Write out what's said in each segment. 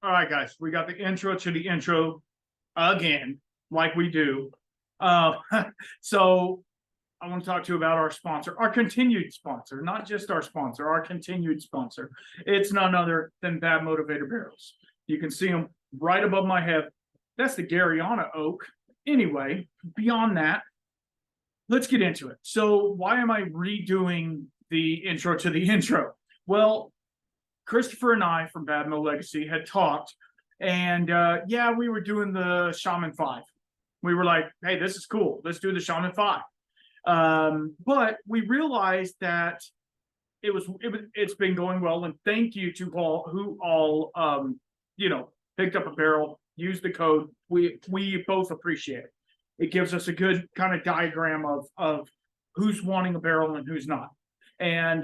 All right, guys, we got the intro to the intro again, like we do. Uh, so I want to talk to you about our sponsor, our continued sponsor, not just our sponsor, our continued sponsor. It's none other than Bad Motivator Barrels. You can see them right above my head. That's the Garyana oak. Anyway, beyond that, let's get into it. So why am I redoing the intro to the intro? Well, Christopher and I from Bad Mo Legacy had talked, and yeah, we were doing the Shaman 5. We were like, hey, this is cool. Let's do the Shaman 5. But we realized that it's been going well, and thank you to all who all picked up a barrel, used the code. We both appreciate it. It gives us a good kind of diagram of who's wanting a barrel and who's not. And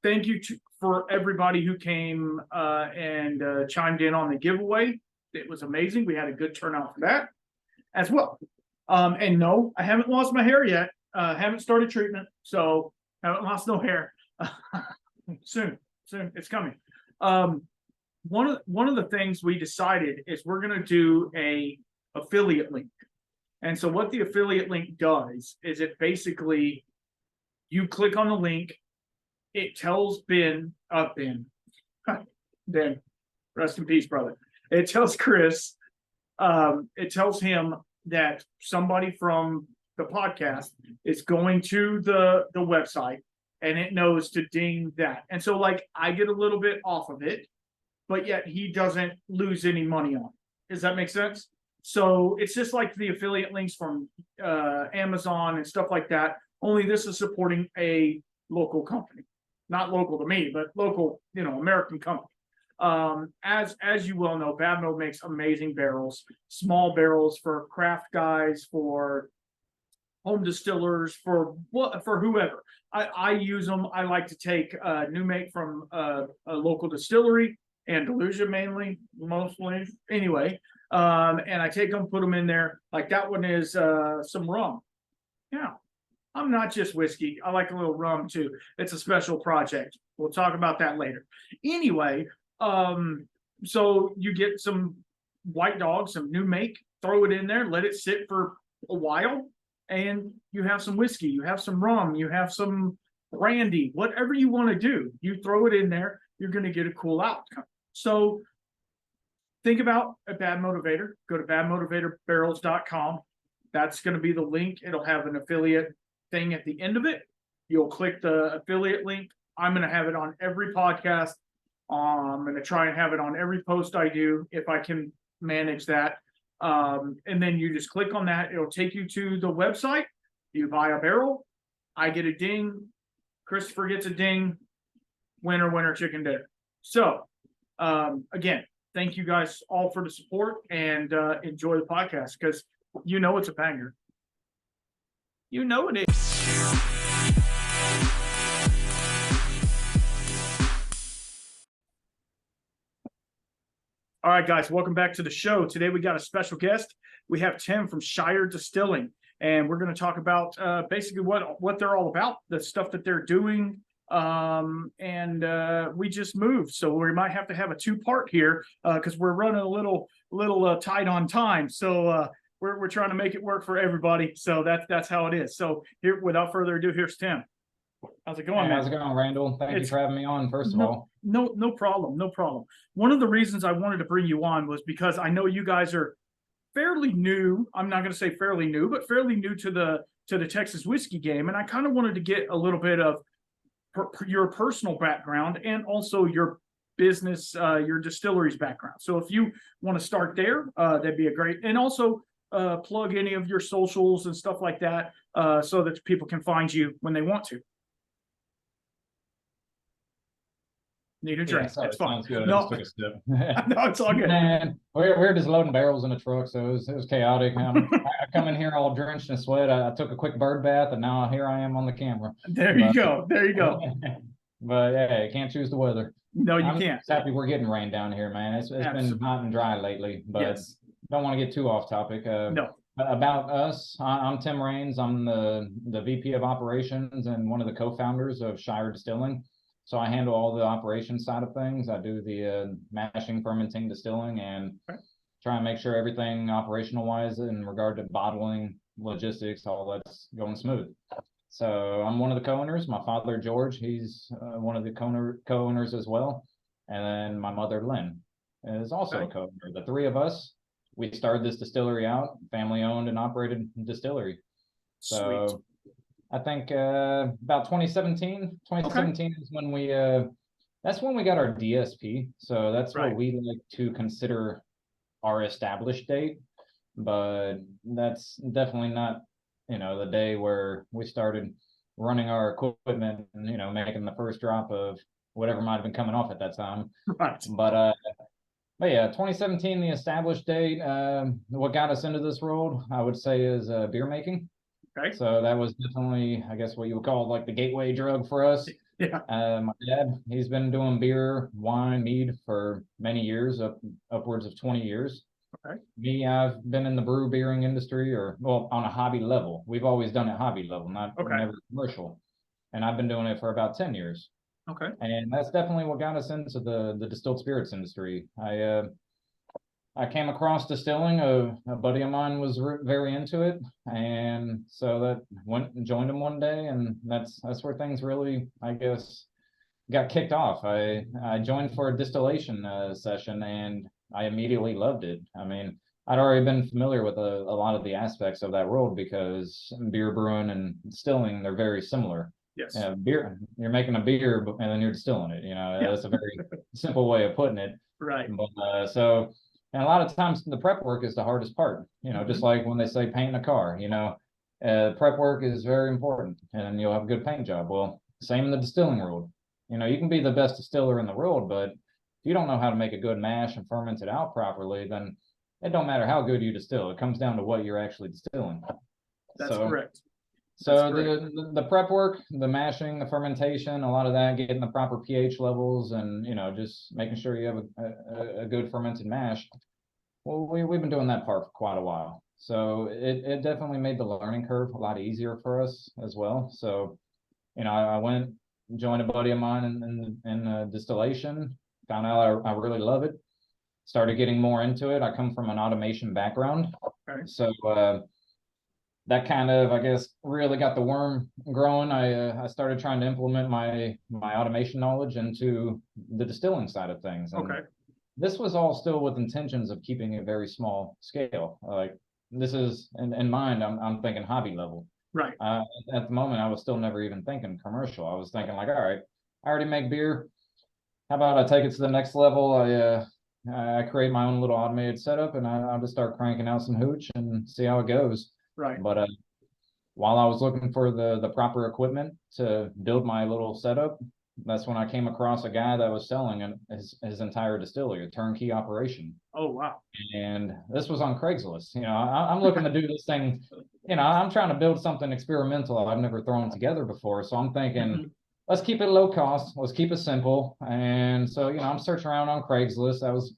thank you for everybody who came and chimed in on the giveaway. It was amazing. We had a good turnout for that as well. And no, I haven't lost my hair yet. Haven't started treatment, so haven't lost no hair. Soon, it's coming. One of the things we decided is we're going to do a affiliate link. And so what the affiliate link does is it basically, you click on the link, it tells Ben, rest in peace, brother. It tells Chris, it tells him that somebody from the podcast is going to the website, and it knows to ding that. And so, like, I get a little bit off of it, but yet he doesn't lose any money on it. Does that make sense? So it's just like the affiliate links from Amazon and stuff like that. Only this is supporting a local company, not local to me, but local, American company. As you well know, Bad Mo makes amazing barrels, small barrels for craft guys, for home distillers, for whoever. I use them. I like to take new make from a local distillery, Andalusia mostly. Anyway, and I take them, put them in there. Like that one is some rum. Yeah. I'm not just whiskey. I like a little rum too. It's a special project. We'll talk about that later. Anyway, so you get some White Dog, some new make, throw it in there, let it sit for a while, and you have some whiskey, you have some rum, you have some brandy, whatever you want to do. You throw it in there, you're going to get a cool outcome. So think about a Bad Motivator. Go to badmotivatorbarrels.com. That's going to be the link. It'll have an affiliate thing at the end of it. You'll click the affiliate link. I'm going to have it on every podcast. I'm going to try and have it on every post I do if I can manage that. And then you just click on that. It'll take you to the website. You buy a barrel. I get a ding. Christopher gets a ding. Winner, chicken dinner. So, again, thank you guys all for the support, and enjoy the podcast, because it's a banger. It is. All right, guys, welcome back to the show. Today we got a special guest. We have Tim from Shire Distilling, and we're going to talk about basically what they're all about, the stuff that they're doing. And we just moved, so we might have to have a two-part here because we're running a little tight on time. So we're trying to make it work for everybody. So that's how it is. So here, without further ado, here's Tim. How's it going, man? How's it going, Randall? Thank you for having me on, first of all. No problem. One of the reasons I wanted to bring you on was because I know you guys are fairly new. I'm not going to say fairly new, but fairly new to the Texas whiskey game. And I kind of wanted to get a little bit of your personal background and also your business, your distillery's background. So if you want to start there, that'd be a great, and also plug any of your socials and stuff like that, so that people can find you when they want to. Need a drink. Yeah, it's fine. Good. No, I just took a no, it's all good. Man, we're just loading barrels in a truck, so it was chaotic. I come in here all drenched in sweat. I took a quick bird bath, and now here I am on the camera. There you go. But yeah, you can't choose the weather. No, you I'm can't. Happy we're getting rain down here, man. It's been hot and dry lately, but don't want to get too off topic. No. About us, I'm Tim Raines. I'm the VP of operations and one of the co-founders of Shire Distilling. So I handle all the operation side of things. I do the mashing, fermenting, distilling, and try and make sure everything operational wise in regard to bottling, logistics, all that's going smooth. So I'm one of the co-owners. My father, George, he's one of the co-owners as well. And then my mother, Lynn, is also a co-owner. The three of us, we started this distillery out, family owned and operated distillery. So Sweet. I think about 2017 is when that's when we got our DSP. So that's what we like to consider our established date. But that's definitely not, the day where we started running our equipment and, making the first drop of whatever might have been coming off at that time. Right. But yeah, 2017, the established date. What got us into this world, I would say, is beer making. Okay. So that was definitely, I guess, what you would call like the gateway drug for us. Yeah. My dad, he's been doing beer, wine, mead for many years, upwards of 20 years. Okay. Me, I've been in the brew beering industry, on a hobby level. We've always done it hobby level, never commercial. And I've been doing it for about 10 years. Okay. And that's definitely what got us into the distilled spirits industry. I came across distilling. A buddy of mine was very into it, and so that went and joined him one day, and that's where things really, I guess, got kicked off. I joined for a distillation session, and I immediately loved it. I mean, I'd already been familiar with a lot of the aspects of that world because beer brewing and distilling, they're very similar. Yes. Beer, you're making a beer and then you're distilling it. That's a very simple way of putting it. Right. But and a lot of times the prep work is the hardest part. Just like when they say paint a car. Prep work is very important, and you'll have a good paint job. Well, same in the distilling world. You can be the best distiller in the world, but if you don't know how to make a good mash and ferment it out properly, then it don't matter how good you distill. It comes down to what you're actually distilling. That's correct. So the prep work, the mashing, the fermentation, a lot of that, getting the proper pH levels, and just making sure you have a good fermented mash. Well, we've been doing that part for quite a while, so it definitely made the learning curve a lot easier for us as well. So, I went, joined a buddy of mine in distillation, found out I really love it, started getting more into it. I come from an automation background, so that kind of, I guess, really got the worm growing. I started trying to implement my automation knowledge into the distilling side of things. And this was all still with intentions of keeping a very small scale. Like, this is in mind, I'm thinking hobby level. Right. At the moment, I was still never even thinking commercial. I was thinking like, all right, I already make beer. How about I take it to the next level? I create my own little automated setup, and I'll just start cranking out some hooch and see how it goes. Right. But while I was looking for the proper equipment to build my little setup, that's when I came across a guy that was selling his entire distillery, a turnkey operation. Oh, wow. And this was on Craigslist. I'm looking to do this thing. I'm trying to build something experimental I've never thrown together before. So I'm thinking, let's keep it low cost. Let's keep it simple. And so, I'm searching around on Craigslist. That was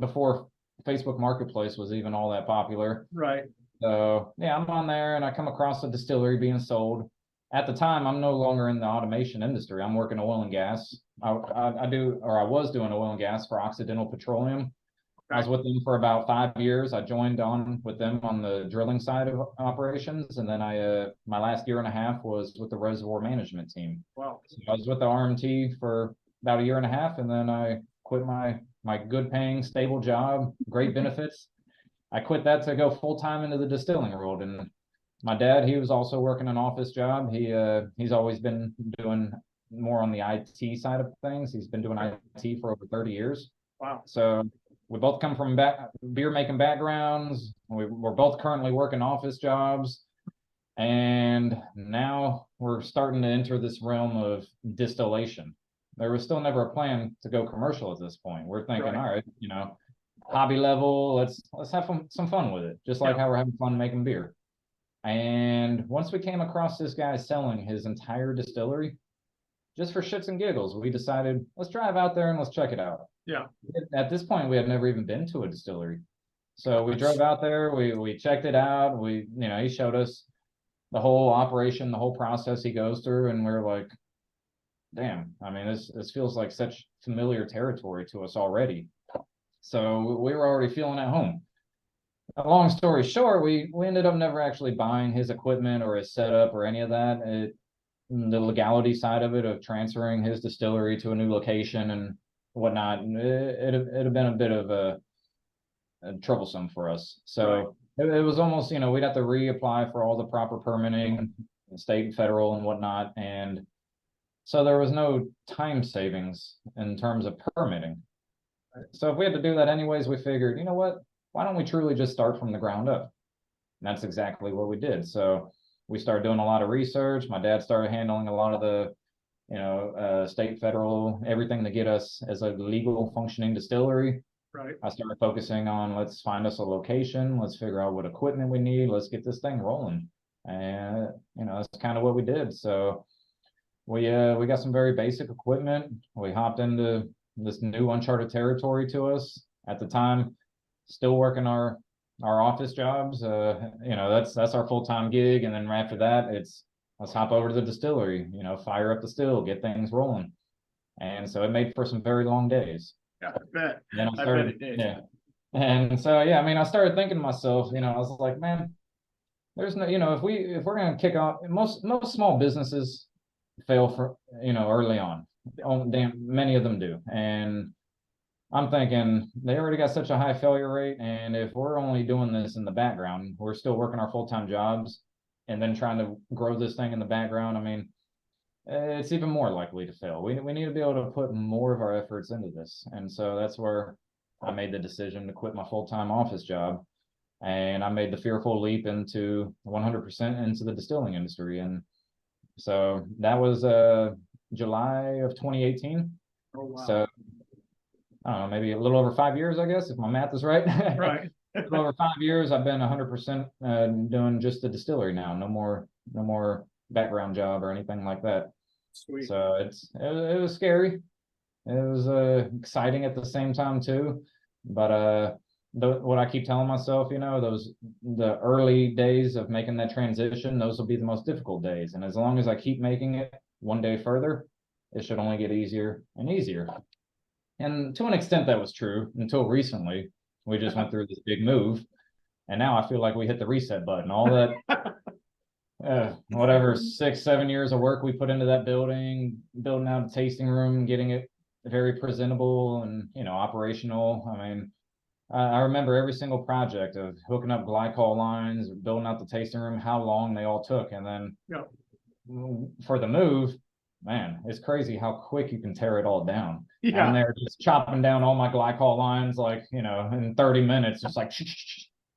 before Facebook Marketplace was even all that popular. Right. So yeah, I'm on there and I come across a distillery being sold. At the time, I'm no longer in the automation industry. I'm working oil and gas. I was doing oil and gas for Occidental Petroleum. I was with them for about 5 years. I joined on with them on the drilling side of operations, and then my last year and a half was with the reservoir management team. Wow. So I was with the RMT for about a year and a half, and then I quit my good paying, stable job, great benefits. I quit that to go full time into the distilling world. And my dad, he was also working an office job. He's always been doing more on the IT side of things. He's been doing IT for over 30 years. Wow. So we both come from beer making backgrounds. We're both currently working office jobs. And now we're starting to enter this realm of distillation. There was still never a plan to go commercial at this point. We're thinking, all right, hobby level, let's have some fun with it, just like how we're having fun making beer. And once we came across this guy selling his entire distillery, just for shits and giggles, we decided, let's drive out there and let's check it out. Yeah. At this point, we had never even been to a distillery. So we drove out there, we checked it out. He showed us the whole operation, the whole process he goes through, and we're like, damn, I mean, this feels like such familiar territory to us already. So we were already feeling at home. A long story short, we ended up never actually buying his equipment or his setup or any of that. The legality side of it, of transferring his distillery to a new location and whatnot, it'd have been a bit of a troublesome for us. So it was almost, we'd have to reapply for all the proper permitting, state and federal and whatnot. And so there was no time savings in terms of permitting. So if we had to do that anyways, we figured, you know what, why don't we truly just start from the ground up? And that's exactly what we did. So we started doing a lot of research. My dad started handling a lot of the, state, federal, everything to get us as a legal functioning distillery. Right. I started focusing on, let's find us a location, let's figure out what equipment we need, let's get this thing rolling. And, that's kind of what we did. So we got some very basic equipment. We hopped into this new uncharted territory to us at the time, still working our office jobs. That's our full-time gig. And then after that, let's hop over to the distillery, fire up the still, get things rolling. And so it made for some very long days. Yeah, I bet. Then I bet it did. yeah. And so, yeah, I mean, I started thinking to myself, I was like, man, there's no, if we're going to kick off, most small businesses fail for, early on. Many of them do. And I'm thinking they already got such a high failure rate. And if we're only doing this in the background, we're still working our full-time jobs and then trying to grow this thing in the background. I mean, it's even more likely to fail. We need to be able to put more of our efforts into this. And so that's where I made the decision to quit my full-time office job. And I made the fearful leap into 100% into the distilling industry. And so that was July of 2018. Oh, wow. So I don't know, maybe a little over 5 years, I guess, if my math is right. Right. A little over 5 years, I've been 100% doing just the distillery now. No more background job or anything like that. Sweet. So it was scary. It was exciting at the same time too. But what I keep telling myself, the early days of making that transition, those will be the most difficult days. And as long as I keep making it one day further, it should only get easier and easier. And to an extent that was true until recently. We just went through this big move. And now I feel like we hit the reset button. All that whatever 6-7 years of work we put into that building, building out a tasting room, getting it very presentable and operational. I mean, I remember every single project of hooking up glycol lines, building out the tasting room, how long they all took. And then for the move, man, it's crazy how quick you can tear it all down. Yeah. I'm there just chopping down all my glycol lines, like, in 30 minutes, just like,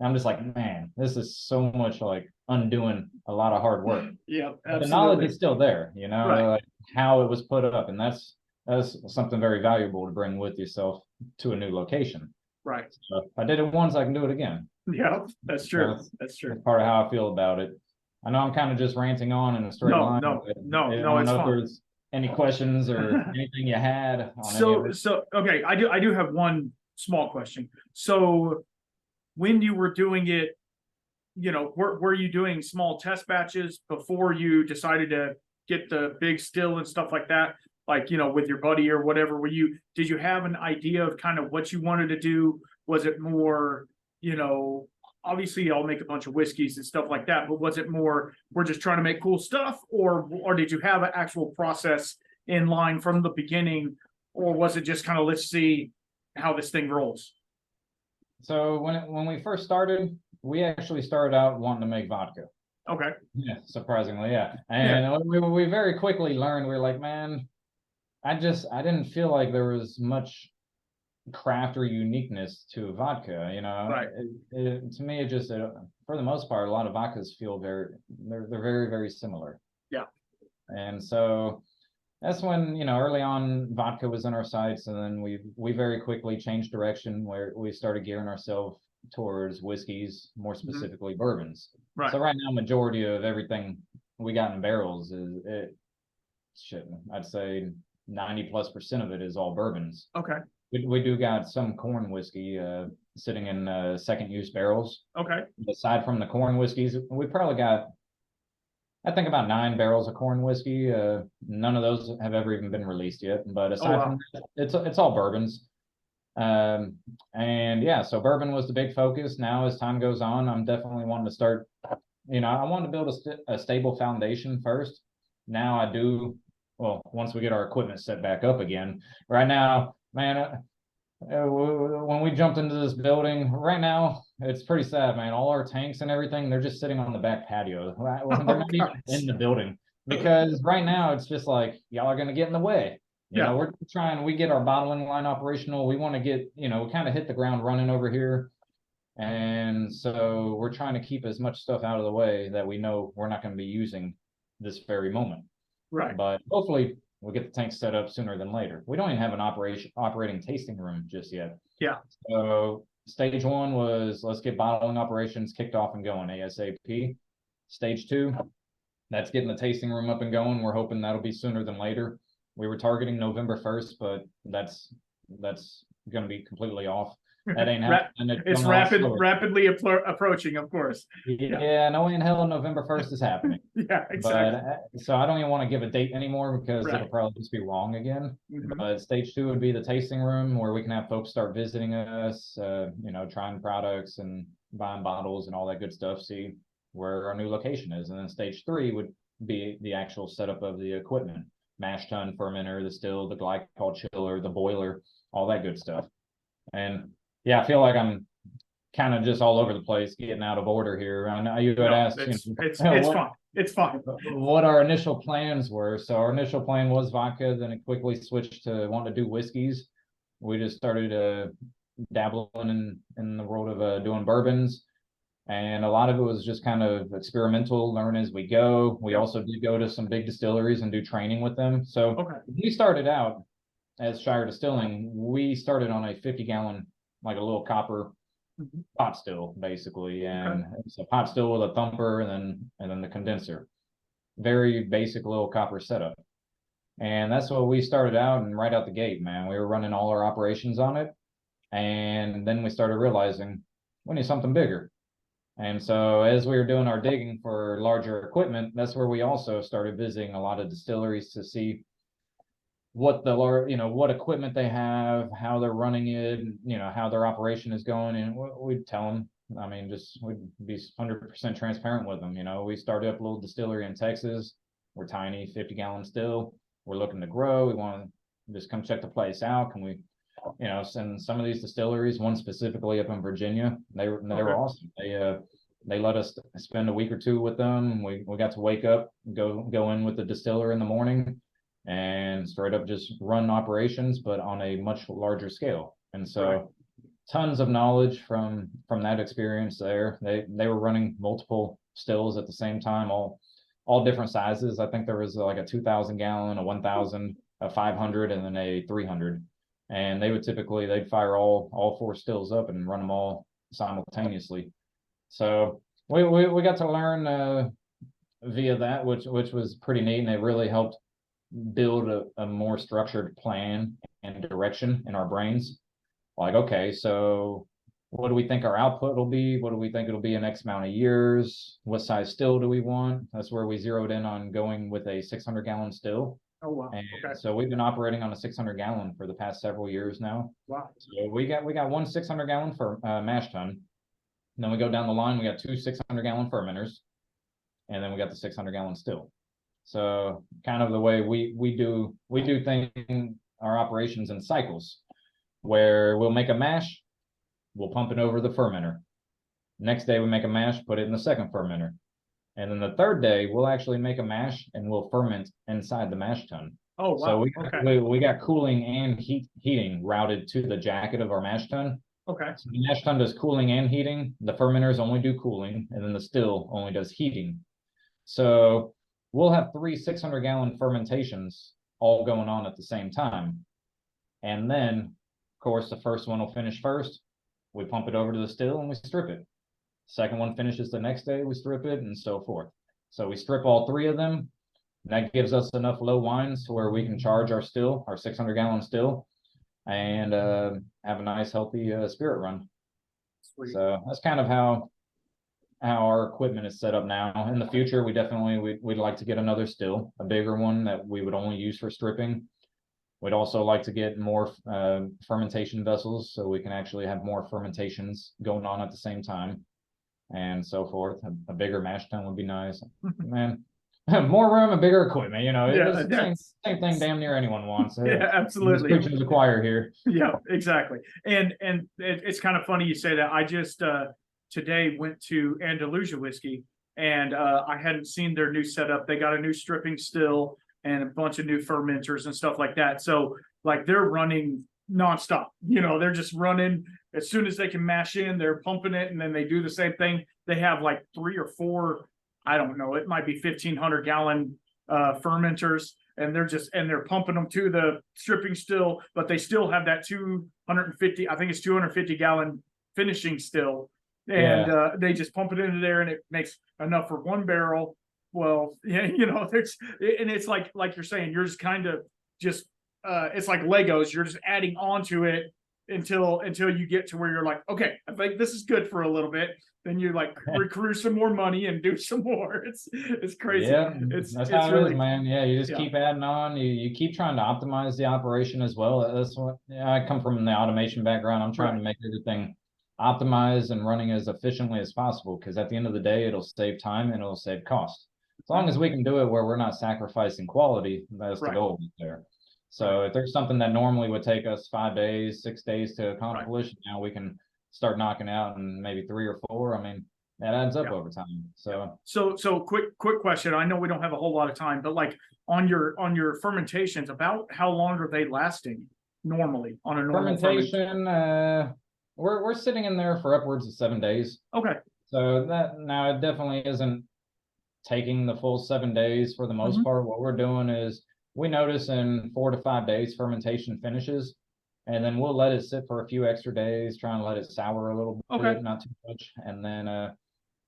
I'm just like, man, this is so much like undoing a lot of hard work. Yeah, absolutely. The knowledge is still there, Right. like how it was put up. And that's something very valuable to bring with yourself to a new location. Right. So if I did it once, I can do it again. Yeah, that's true. That's true. That's part of how I feel about it. I know I'm kind of just ranting on in a straight line. No, I it's don't know if fine. there's any questions or anything you had on any of it. So okay, I do have one small question. So when you were doing it, were you doing small test batches before you decided to get the big still and stuff like that? Like, with your buddy or whatever, did you have an idea of kind of what you wanted to do? Was it more, obviously I'll make a bunch of whiskeys and stuff like that, but was it more, we're just trying to make cool stuff, or did you have an actual process in line from the beginning, or was it just kind of, let's see how this thing rolls? So when we first started, we actually started out wanting to make vodka. Okay. Yeah, surprisingly, yeah. And we very quickly learned, we were like, man, I didn't feel like there was much craft or uniqueness to vodka, Right. To me, it just, for the most part, a lot of vodkas feel they're very, very similar. Yeah. And so that's when, early on vodka was in our sights, and then we very quickly changed direction where we started gearing ourselves towards whiskeys, more specifically bourbons. Right. So right now, majority of everything we got in barrels I'd say 90+% of it is all bourbons. Okay. We do got some corn whiskey sitting in second use barrels. Okay. Aside from the corn whiskeys, we probably got I think about 9 barrels of corn whiskey. None of those have ever even been released yet. But Oh, aside wow. from that, it's all bourbons. And yeah, so bourbon was the big focus. Now, as time goes on, I'm definitely wanting to start. I want to build a stable foundation first. Now I do. Well, once we get our equipment set back up again. Right now, man, when we jumped into this building, right now it's pretty sad, man. All our tanks and everything, they're just sitting on the back patio. They're Oh, not even gosh. in the building because right now it's just like y'all are gonna get in the way. Yeah. We're trying. We get our bottling line operational. We want to get. We kind of hit the ground running over here. And so we're trying to keep as much stuff out of the way that we know we're not going to be using this very moment. Right. But hopefully we'll get the tank set up sooner than later. We don't even have an operating tasting room just yet. Yeah. So stage one was let's get bottling operations kicked off and going ASAP. Stage two, that's getting the tasting room up and going. We're hoping that'll be sooner than later. We were targeting November 1st, but that's going to be completely off. That ain't happening. It's rapidly approaching, of course. Yeah, no way in hell November 1st is happening. Yeah, exactly. But so I don't even want to give a date anymore because Right. it'll probably just be wrong again. Mhm. But stage two would be the tasting room where we can have folks start visiting us, trying products and buying bottles and all that good stuff, see where our new location is. And then stage three would be the actual setup of the equipment, mash tun, fermenter, the still, the glycol chiller, the boiler, all that good stuff. And yeah, I feel like I'm kind of just all over the place, getting out of order here. I know you had asked, it's what, fine. It's fine. What our initial plans were. So our initial plan was vodka, then it quickly switched to wanting to do whiskeys. We just started dabbling in the world of doing bourbons. And a lot of it was just kind of experimental, learn as we go. We also did go to some big distilleries and do training with them. So we started out as Shire Distilling. We started on a 50-gallon, like a little copper pot still, basically, and it's a pot still with a thumper and then the condenser. Very basic little copper setup. And that's what we started out, and right out the gate, man, we were running all our operations on it. And then we started realizing we need something bigger. And so as we were doing our digging for larger equipment, that's where we also started visiting a lot of distilleries to see what what equipment they have, how they're running it, how their operation is going. And we'd tell them, we'd be 100% transparent with them. We started up a little distillery in Texas. We're tiny, 50-gallon still. We're looking to grow. We want to just come check the place out. Can we, send some of these distilleries, one specifically up in Virginia. They were awesome. They let us spend a week or two with them. We got to wake up, go in with the distiller in the morning, and straight up just run operations, but on a much larger scale. And so tons of knowledge from that experience there. They were running multiple stills at the same time, all different sizes. I think there was like a 2,000 gallon, a 1,000, a 500, and then a 300. And they'd fire all 4 stills up and run them all simultaneously. So we got to learn via that, which was pretty neat, and it really helped build a more structured plan and direction in our brains. Like, okay, so what do we think our output will be? What do we think it'll be in X amount of years? What size still do we want? That's where we zeroed in on going with a 600-gallon still. Oh, wow. And so we've been operating on a 600-gallon for the past several years now. Wow. So we got one 600-gallon for mash tun. And then we go down the line, we got 2 600-gallon fermenters, and then we got the 600-gallon still. So kind of the way we do things, our operations in cycles, where we'll make a mash, we'll pump it over the fermenter. Next day we make a mash, put it in the second fermenter. And then the third day we'll actually make a mash and we'll ferment inside the mash tun. Oh, wow. So we got cooling and heating routed to the jacket of our mash tun. Okay. So the mash tun does cooling and heating. The fermenters only do cooling, and then the still only does heating. So we'll have 3 600-gallon fermentations all going on at the same time. And then, of course, the first one will finish first. We pump it over to the still and we strip it. Second one finishes the next day, we strip it, and so forth. So we strip all 3 of them. And that gives us enough low wines where we can charge our 600-gallon still, and have a nice, healthy spirit run. Sweet. So that's kind of how how our equipment is set up now. In the future, we'd like to get another still, a bigger one that we would only use for stripping. We'd also like to get more fermentation vessels so we can actually have more fermentations going on at the same time, and so forth. A bigger mash tun would be nice, man. More room and bigger equipment, Yeah, it's the same thing damn near anyone wants. Yeah, I'm just absolutely. preaching to the choir here. Yeah, exactly. And it's kind of funny you say that. I just today went to Andalusia Whiskey, and I hadn't seen their new setup. They got a new stripping still and a bunch of new fermenters and stuff like that. So like they're running nonstop. They're just running as soon as they can mash in, they're pumping it, and then they do the same thing. They have like 3 or 4, I don't know, it might be 1,500 gallon fermenters, and they're pumping them to the stripping still, but they still have that 250, I think it's 250 gallon finishing still. And they just pump it into there, and it makes enough for 1 barrel. Well, yeah, it's like you're saying, you're just kind of just it's like Legos, you're just adding onto it until you get to where you're like, okay, I think this is good for a little bit. Then you like recruit some more money and do some more. It's crazy. Yeah, it's how really it is, man. Yeah, you just keep adding on. You keep trying to optimize the operation as well. That's what I come from, the automation background. I'm trying to make everything optimized and running as efficiently as possible, because at the end of the day, it'll save time and it'll save cost. As long as we can do it where we're not sacrificing quality, that's the goal there. So if there's something that normally would take us 5 days, 6 days to accomplish, now we can start knocking out in maybe 3 or 4. I mean, that adds up over time. So quick question. I know we don't have a whole lot of time, but like on your fermentations, about how long are they lasting normally on a normal fermentation? We're sitting in there for upwards of 7 days. Okay. So that now it definitely isn't taking the full 7 days for the most part. What we're doing is we notice in 4 to 5 days fermentation finishes, and then we'll let it sit for a few extra days, try and let it sour a little bit, not too much, and then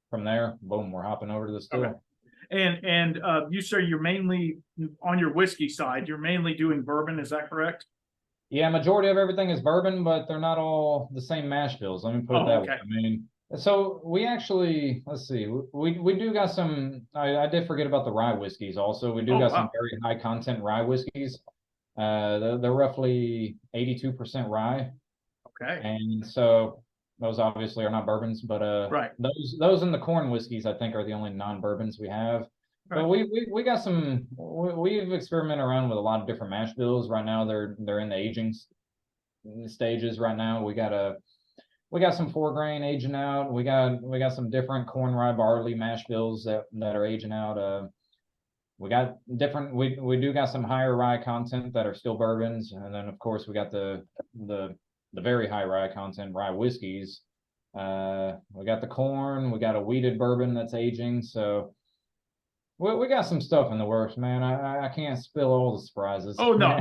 from there, boom, we're hopping over to the still. Okay. And you say you're mainly on your whiskey side, you're mainly doing bourbon, is that correct? Yeah, majority of everything is bourbon, but they're not all the same mash bills. Let me put it that way. I mean, so we actually, let's see, we do got some, I did forget about the rye whiskeys also. We do got some very high content rye whiskeys. They're roughly 82% rye. Okay. And so those obviously are not bourbons, but those and the corn whiskeys I think are the only non-bourbons we have. But we got some, we've experimented around with a lot of different mash bills. Right now they're in the aging stages right now. We got some 4 grain aging out. We got some different corn, rye, barley mash bills that are aging out. We got different. We do got some higher rye content that are still bourbons, and then of course we got the very high rye content rye whiskeys. We got the corn. We got a wheated bourbon that's aging. So we got some stuff in the works, man. I can't spill all the surprises. Oh no.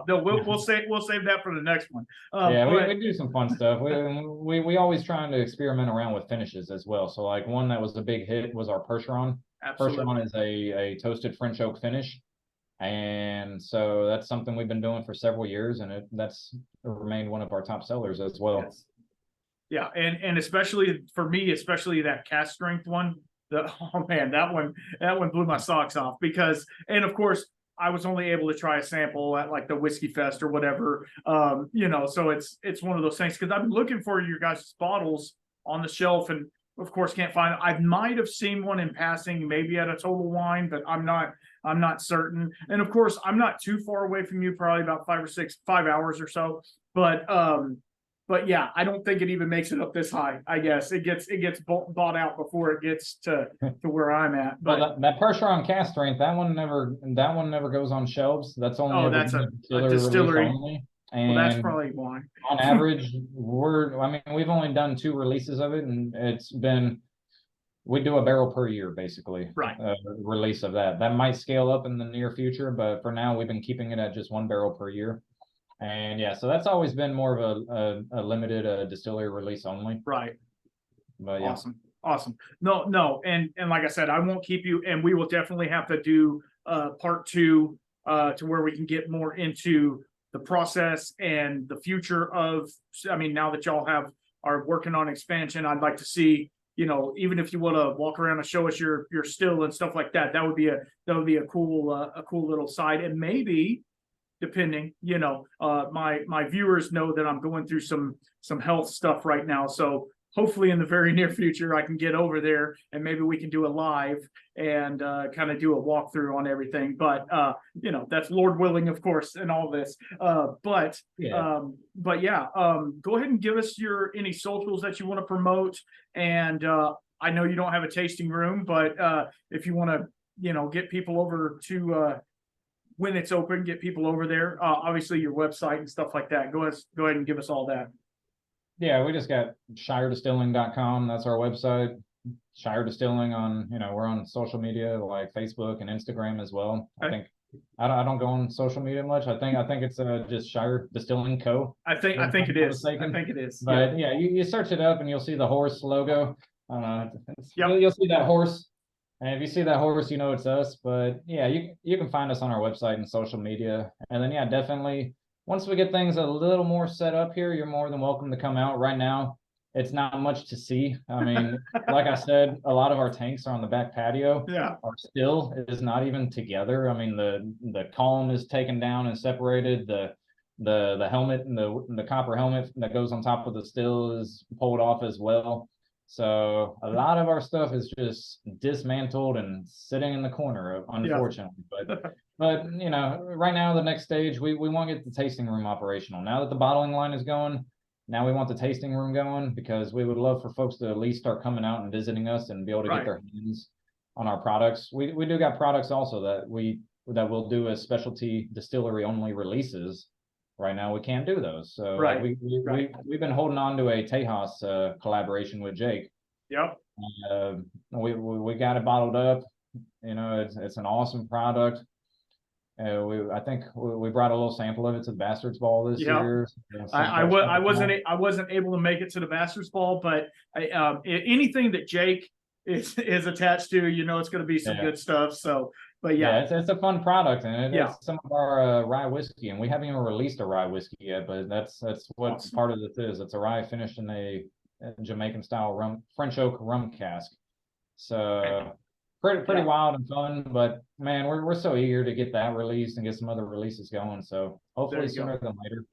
We'll save that for the next one. We do some fun stuff. We always trying to experiment around with finishes as well. So like one that was a big hit was our Percheron. Percheron is a toasted French oak finish, and so that's something we've been doing for several years, and that's remained one of our top sellers as well. Yes. Yeah, and especially for me, especially that cast strength one. Oh man, that one blew my socks off, because, and of course I was only able to try a sample at like the Whiskey Fest or whatever. So it's one of those things, because I've been looking for your guys' bottles on the shelf, and of course can't find it. I might have seen one in passing, maybe at a Total Wine, but I'm not certain. And of course I'm not too far away from you, probably about 5 hours or so. But yeah, I don't think it even makes it up this high. I guess it gets bought out before it gets to where I'm at. But well, that Percheron cast strength, that one never goes on shelves. That's only that's a distillery only. And well, that's probably why. On average, we've only done 2 releases of it, and we do a barrel per year basically. Release of that. That might scale up in the near future, but for now we've been keeping it at just 1 barrel per year. And yeah, so that's always been more of a limited distillery release only. Right. But yeah. Awesome. No. And like I said, I won't keep you, and we will definitely have to do part 2 to where we can get more into the process and the future of, now that y'all are working on expansion, I'd like to see even if you want to walk around and show us your still and stuff like that, that would be a cool little side. And maybe, depending, my viewers know that I'm going through some health stuff right now, so hopefully in the very near future I can get over there and maybe we can do a live and kind of do a walkthrough on everything. But that's Lord willing, of course, and all this. But yeah, go ahead and give us any socials that you want to promote. And I know you don't have a tasting room, but if you want to, get people over to when it's open, get people over there. Obviously your website and stuff like that. Go ahead and give us all that. Yeah, we just got shiredistilling.com. That's our website. Shire Distilling we're on social media like Facebook and Instagram as well. Okay. I think I don't go on social media much. I think it's just Shire Distilling Co. I think it is. I think it is. But yeah, you search it up and you'll see the horse logo. You'll see that horse. And if you see that horse, it's us. But yeah, you can find us on our website and social media. And then yeah, definitely once we get things a little more set up here, you're more than welcome to come out. Right now, it's not much to see. I mean, like I said, a lot of our tanks are on the back patio. Yeah. Our still is not even together. I mean, the column is taken down and separated. The helmet and the copper helmet that goes on top of the still is pulled off as well. So a lot of our stuff is just dismantled and sitting in the corner, unfortunately. Yeah. But right now the next stage we want to get the tasting room operational. Now that the bottling line is going, now we want the tasting room going, because we would love for folks to at least start coming out and visiting us and be able to get their hands on our products. We do got products also that we'll do as specialty distillery only releases. Right now we can't do those, so we've been holding on to a Tejas collaboration with Jake. Yep. We got it bottled up. It's an awesome product. I think we brought a little sample of it to the Bastards Ball this year. I wasn't able to make it to the Bastards Ball, but anything that Jake is attached to, it's going to be some good stuff. So. But yeah, it's a fun product, and it's some of our rye whiskey, and we haven't even released a rye whiskey yet. But that's what awesome. Part of this is. It's a rye finished in a Jamaican style French oak rum cask. So pretty wild and fun. But man, we're so eager to get that released and get some other releases going. So hopefully sooner than later.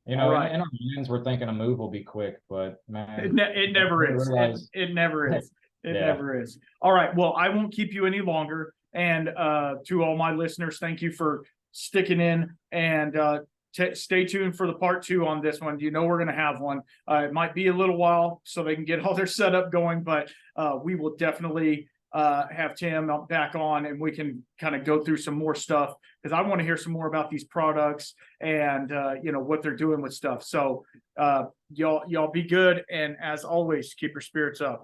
In our minds, we're thinking a move will be quick, but man, it never is. It never is. It never is. All right. Well, I won't keep you any longer. And to all my listeners, thank you for sticking in, and stay tuned for the part 2 on this one. We're going to have one. It might be a little while so they can get all their setup going, but we will definitely have Tim back on, and we can kind of go through some more stuff, because I want to hear some more about these products and what they're doing with stuff. So y'all be good, and as always, keep your spirits up.